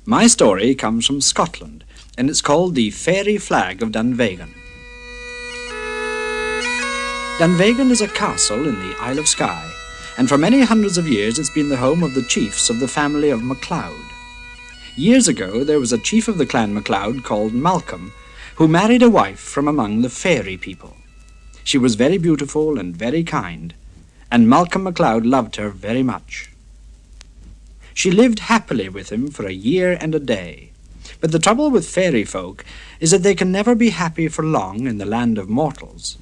My story comes from Scotland, and it's called the Faery Flag of Dunvegan. Dunvegan is a castle in the Isle of Skye, and for many hundreds of years it's been the home of the chiefs of the family of MacLeod. Years ago there was a chief of the clan MacLeod called Malcolm, who married a wife from among the Faery people. She was very beautiful and very kind, and Malcolm MacLeod loved her very much. She lived happily with him for a year and a day. But the trouble with fairy folk is that they can never be happy for long in the land of mortals.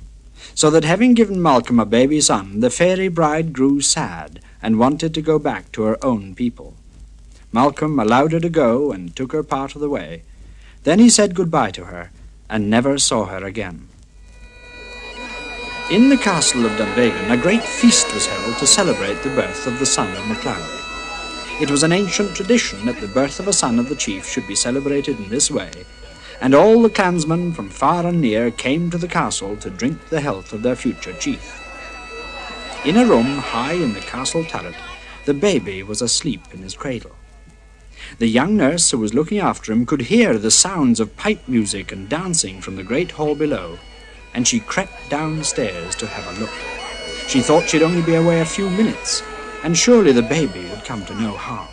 So that having given Malcolm a baby son, the fairy bride grew sad and wanted to go back to her own people. Malcolm allowed her to go and took her part of the way. Then he said goodbye to her and never saw her again. In the castle of Dunvegan, a great feast was held to celebrate the birth of the son of MacLeod. It was an ancient tradition that the birth of a son of the chief should be celebrated in this way, and all the clansmen from far and near came to the castle to drink the health of their future chief. In a room high in the castle turret, the baby was asleep in his cradle. The young nurse who was looking after him could hear the sounds of pipe music and dancing from the great hall below, and she crept downstairs to have a look. She thought she'd only be away a few minutes, and surely the baby would come to no harm.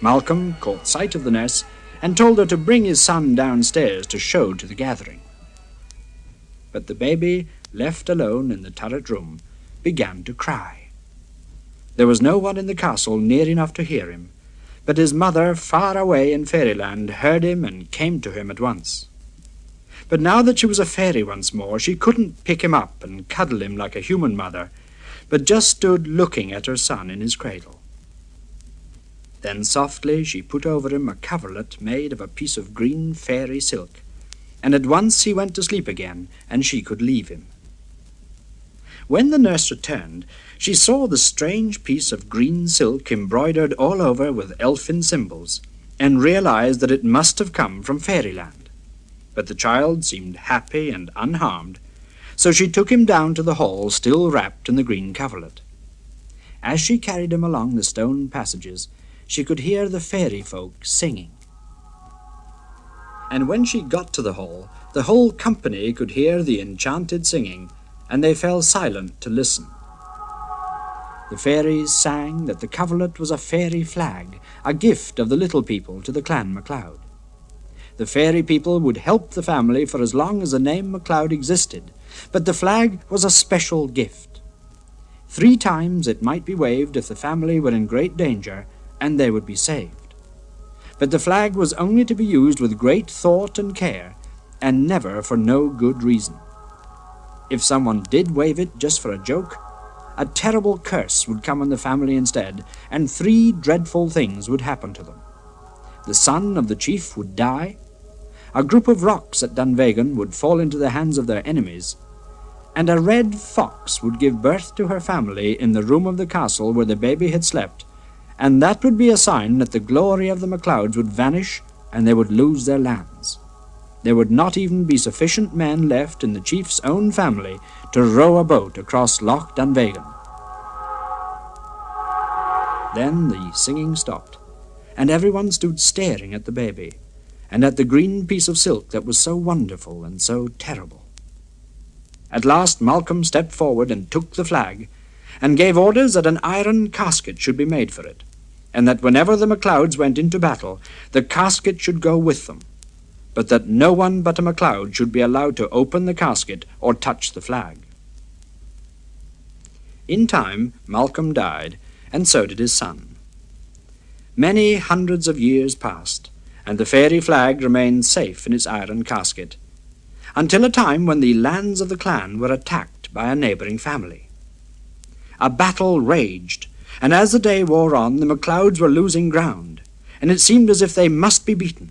Malcolm caught sight of the nurse and told her to bring his son downstairs to show to the gathering. But the baby, left alone in the turret room, began to cry. There was no one in the castle near enough to hear him, but his mother, far away in fairyland, heard him and came to him at once. But now that she was a fairy once more, she couldn't pick him up and cuddle him like a human mother, but just stood looking at her son in his cradle. Then softly she put over him a coverlet made of a piece of green fairy silk, and at once he went to sleep again, and she could leave him. When the nurse returned, she saw the strange piece of green silk embroidered all over with elfin symbols, and realized that it must have come from fairyland. But the child seemed happy and unharmed, so she took him down to the hall, still wrapped in the green coverlet. As she carried him along the stone passages, she could hear the fairy folk singing. And when she got to the whole company could hear the enchanted singing, and they fell silent to listen. The fairies sang that the coverlet was a fairy flag, a gift of the little people to the clan MacLeod. The fairy people would help the family for as long as the name MacLeod existed, but the flag was a special gift. 3 times it might be waved if the family were in great danger, and they would be saved. But the flag was only to be used with great thought and care, and never for no good reason. If someone did wave it just for a joke, a terrible curse would come on the family instead, and 3 dreadful things would happen to them. The son of the chief would die, a group of rocks at Dunvegan would fall into the hands of their enemies, and a red fox would give birth to her family in the room of the castle where the baby had slept, and that would be a sign that the glory of the MacLeods would vanish and they would lose their lands. There would not even be sufficient men left in the chief's own family to row a boat across Loch Dunvegan. Then the singing stopped, and everyone stood staring at the baby, and at the green piece of silk that was so wonderful and so terrible. At last Malcolm stepped forward and took the flag, and gave orders that an iron casket should be made for it, and that whenever the MacLeods went into battle, the casket should go with them, but that no one but a MacLeod should be allowed to open the casket or touch the flag. In time, Malcolm died, and so did his son. Many hundreds of years passed, and the fairy flag remained safe in its iron casket, until a time when the lands of the clan were attacked by a neighbouring family. A battle raged, and as the day wore on, the MacLeods were losing ground, and it seemed as if they must be beaten.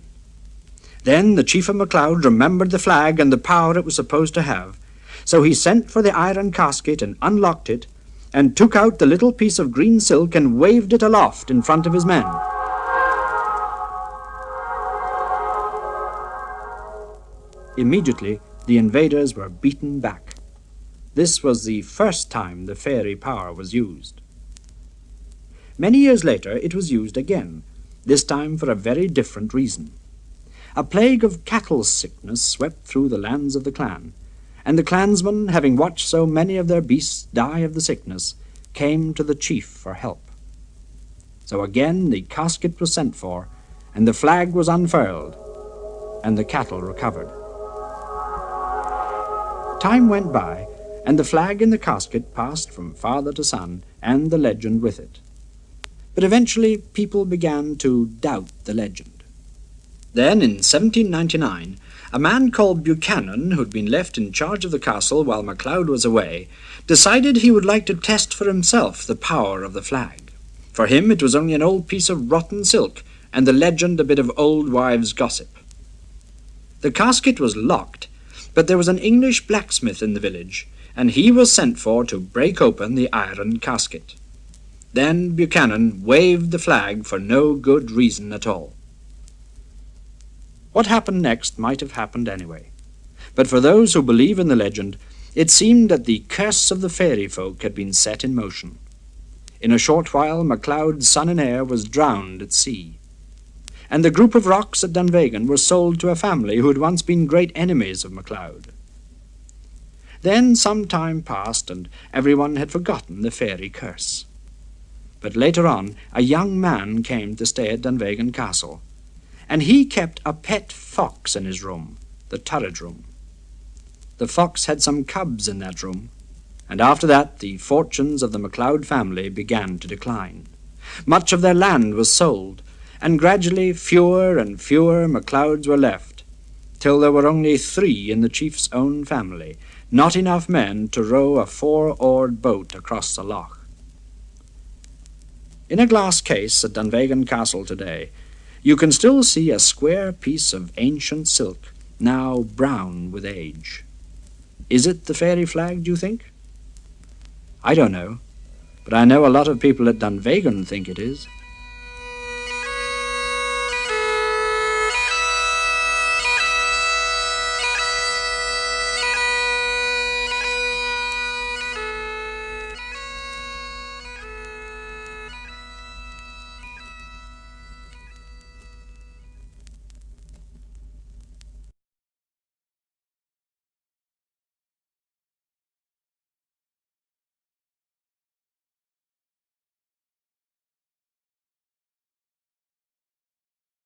Then the chief of MacLeod remembered the flag and the power it was supposed to have, so he sent for the iron casket and unlocked it, and took out the little piece of green silk and waved it aloft in front of his men. Immediately, the invaders were beaten back. This was the first time the fairy power was used. Many years later, it was used again, this time for a very different reason. A plague of cattle sickness swept through the lands of the clan, and the clansmen, having watched so many of their beasts die of the sickness, came to the chief for help. So again the casket was sent for, and the flag was unfurled, and the cattle recovered. Time went by, and the flag in the casket passed from father to son, and the legend with it. But eventually people began to doubt the legend. Then, in 1799, a man called Buchanan, who'd been left in charge of the castle while MacLeod was away, decided he would like to test for himself the power of the flag. For him it was only an old piece of rotten silk, and the legend a bit of old wives' gossip. The casket was locked, but there was an English blacksmith in the village, and he was sent for to break open the iron casket. Then Buchanan waved the flag for no good reason at all. What happened next might have happened anyway, but for those who believe in the legend, it seemed that the curse of the Faery folk had been set in motion. In a short while MacLeod's son and heir was drowned at sea, and the group of rocks at Dunvegan were sold to a family who had once been great enemies of MacLeod. Then some time passed, and everyone had forgotten the Faery curse. But later on, a young man came to stay at Dunvegan Castle, and he kept a pet fox in his room, the turret room. The fox had some cubs in that room, and after that the fortunes of the MacLeod family began to decline. Much of their land was sold, and gradually fewer and fewer MacLeods were left, till there were only 3 in the chief's own family, not enough men to row a 4-oared boat across the loch. In a glass case at Dunvegan Castle today, you can still see a square piece of ancient silk, now brown with age. Is it the Faery flag, do you think? I don't know, but I know a lot of people at Dunvegan think it is.